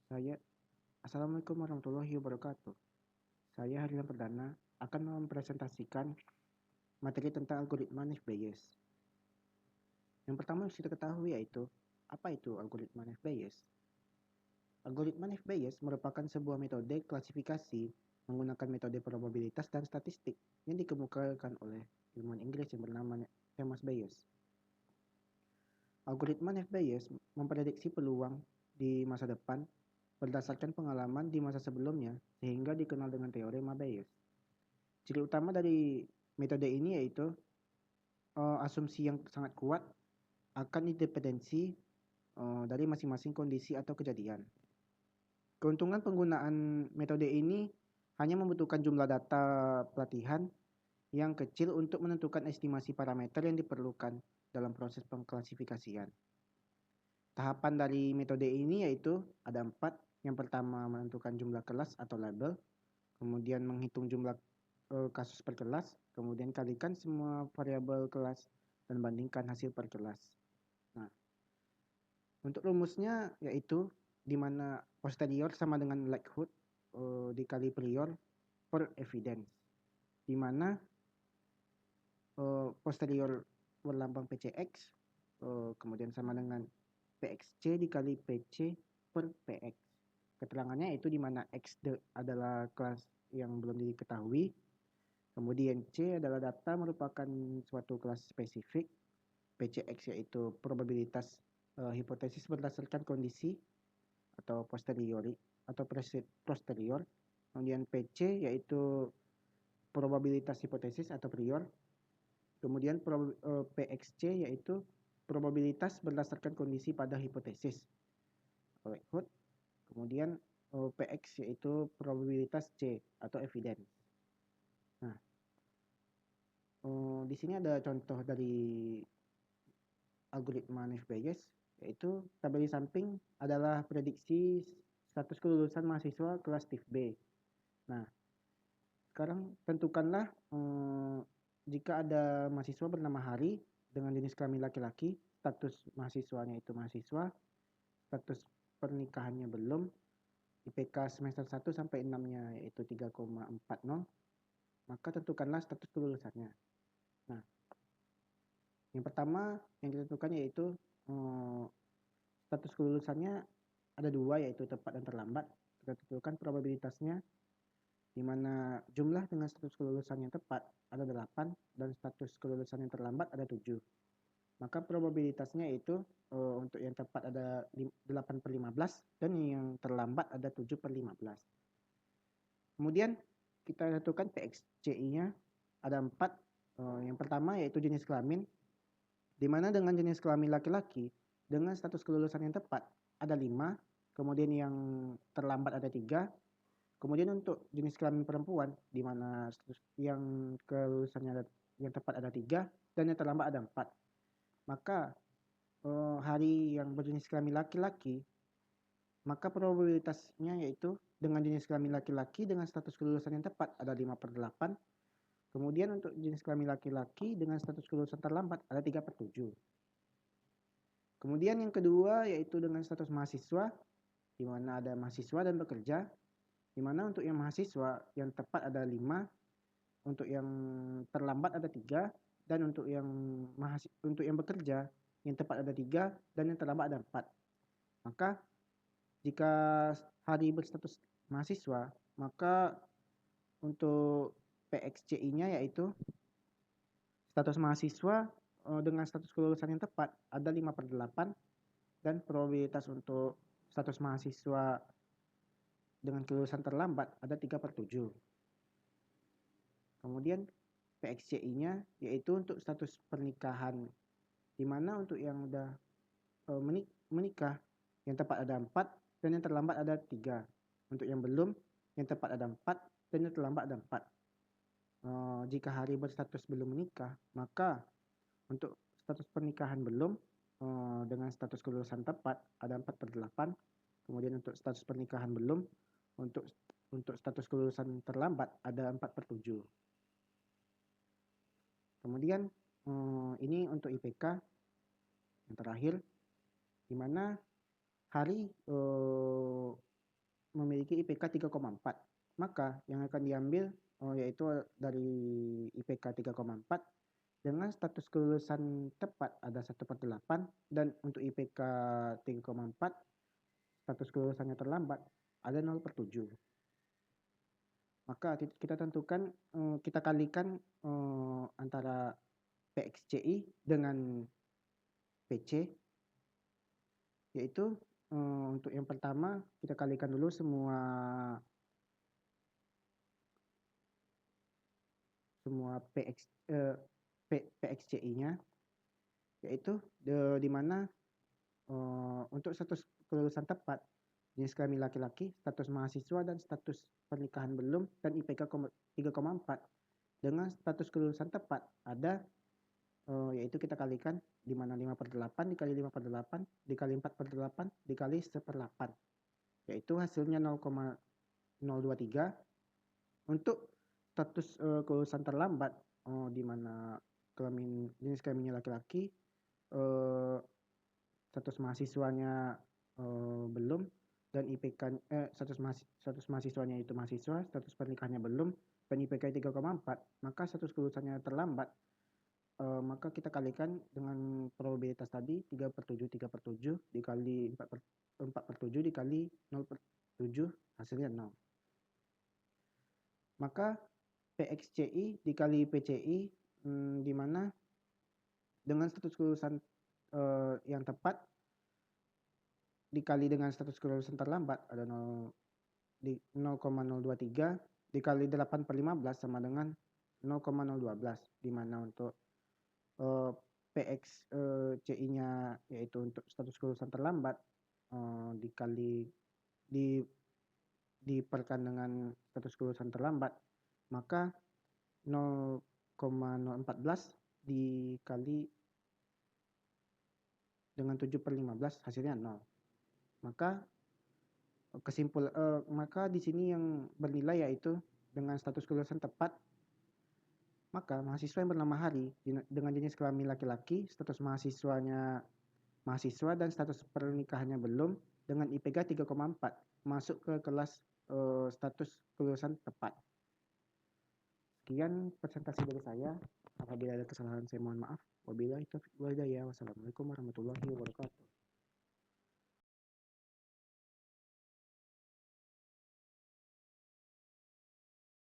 Saya Assalamualaikum warahmatullahi wabarakatuh. Saya Harian Perdana akan mempresentasikan materi tentang algoritma Naive Bayes. Yang pertama yang kita ketahui yaitu apa itu algoritma Naive Bayes? Algoritma Naive Bayes merupakan sebuah metode klasifikasi menggunakan metode probabilitas dan statistik yang dikemukakan oleh ilmuwan Inggris yang bernama Thomas Bayes. Algoritma Naive Bayes memprediksi peluang di masa depan berdasarkan pengalaman di masa sebelumnya sehingga dikenal dengan teorema Bayes. Ciri utama dari metode ini yaitu asumsi yang sangat kuat akan independensi dari masing-masing kondisi atau kejadian. Keuntungan penggunaan metode ini hanya membutuhkan jumlah data pelatihan yang kecil untuk menentukan estimasi parameter yang diperlukan dalam proses pengklasifikasian. Tahapan dari metode ini yaitu ada 4. Yang pertama menentukan jumlah kelas atau label, kemudian menghitung jumlah kasus per kelas, kemudian kalikan semua variabel kelas dan bandingkan hasil per kelas. Nah, untuk rumusnya yaitu di mana posterior sama dengan likelihood dikali prior per evidence, di mana posterior berlambang PCX kemudian sama dengan PXC dikali PC per PX. Keterangannya itu di mana X adalah kelas yang belum diketahui, kemudian C adalah data merupakan suatu kelas spesifik, PCX yaitu probabilitas hipotesis berdasarkan kondisi atau posteriori atau posterior, kemudian PC yaitu probabilitas hipotesis atau prior, kemudian PXC yaitu probabilitas berdasarkan kondisi pada hipotesis, kemudian PX yaitu probabilitas C atau evidence. Nah, di sini ada contoh dari algoritma Naive Bayes, yaitu tabel di samping adalah prediksi status kelulusan mahasiswa kelas TIF B. Nah, sekarang tentukanlah jika ada mahasiswa bernama Hari dengan jenis kelamin laki-laki, status mahasiswanya itu mahasiswa, status pernikahannya belum, IPK semester 1 sampai 6-nya yaitu 3,40, maka tentukanlah status kelulusannya. Nah, yang pertama yang ditentukan yaitu status kelulusannya ada 2 yaitu tepat dan terlambat. Kita tentukan probabilitasnya di mana jumlah dengan status kelulusan yang tepat ada 8 dan status kelulusan yang terlambat ada 7. Maka probabilitasnya itu untuk yang tepat ada 8/15 dan yang terlambat ada 7/15. Kemudian kita tentukan PXCI-nya ada 4. Yang pertama yaitu jenis kelamin, di mana dengan jenis kelamin laki-laki dengan status kelulusan yang tepat ada 5, kemudian yang terlambat ada 3. Kemudian untuk jenis kelamin perempuan, di mana status yang kelulusannya yang tepat ada 3 dan yang terlambat ada 4. Maka Hari yang berjenis kelamin laki-laki, maka probabilitasnya yaitu dengan jenis kelamin laki-laki dengan status kelulusan yang tepat ada 5/8. Kemudian untuk jenis kelamin laki-laki dengan status kelulusan terlambat ada 3/7. Kemudian yang kedua yaitu dengan status mahasiswa, di mana ada mahasiswa dan bekerja, di mana untuk yang mahasiswa yang tepat ada 5, untuk yang terlambat ada 3, dan untuk yang bekerja yang tepat ada 3 dan yang terlambat ada 4. Maka jika Hari berstatus mahasiswa, maka untuk PXCI-nya yaitu status mahasiswa dengan status kelulusan yang tepat ada 5/8 dan probabilitas untuk status mahasiswa dengan kelulusan terlambat ada 3/7. Kemudian PXCI-nya yaitu untuk status pernikahan, di mana untuk yang udah menikah yang tepat ada 4 dan yang terlambat ada 3. Untuk yang belum, yang tepat ada 4 dan yang terlambat ada 4. Jika Hari berstatus belum menikah, maka untuk status pernikahan belum dengan status kelulusan tepat ada 4/8. Kemudian untuk status pernikahan belum, untuk status kelulusan terlambat ada 4/7. Kemudian ini untuk IPK yang terakhir, di mana Hari memiliki IPK 3,4. Maka yang akan diambil yaitu dari IPK 3,4 dengan status kelulusan tepat ada 1/8, dan untuk IPK 3,4 status kelulusannya terlambat ada 0/7. Maka kita tentukan, kita kalikan antara PXCI dengan PC, yaitu untuk yang pertama kita kalikan dulu semua PXCI-nya, yaitu di mana untuk status kelulusan tepat jenis kelamin laki-laki, status mahasiswa dan status pernikahan belum, dan IPK 3,4 dengan status kelulusan tepat ada yaitu kita kalikan di mana 5/8 dikali 5/8 dikali 4/8 dikali 1/8, yaitu hasilnya 0,023. Untuk status kelulusan terlambat di mana jenis kelaminnya laki-laki, status mahasiswanya belum, dan IPK status mahasiswanya itu mahasiswa, status pernikahannya belum, dan IPK 3,4, maka status kelulusannya terlambat. Maka kita kalikan dengan probabilitas tadi 3/7 3/7 dikali 4/7 dikali 0/7 hasilnya 0. Maka PXCI dikali PCI di mana dengan status kelulusan yang tepat dikali dengan status kelulusan terlambat ada 0,023 dikali 8/15 sama dengan 0,012, di mana untuk PXCI-nya yaitu untuk status kelulusan terlambat diperkan dengan status kelulusan terlambat, maka 0,014 dikali dengan 7/15 hasilnya 0. Maka maka di sini yang bernilai yaitu dengan status kelulusan tepat, maka mahasiswa yang bernama Hari dengan jenis kelamin laki-laki, status mahasiswanya mahasiswa dan status pernikahannya belum, dengan IPK 3,4 masuk ke kelas status kelulusan tepat. Sekian presentasi dari saya. Apabila ada kesalahan saya mohon maaf. Wabillahi taufiq wal hidayah. Wassalamualaikum warahmatullahi wabarakatuh.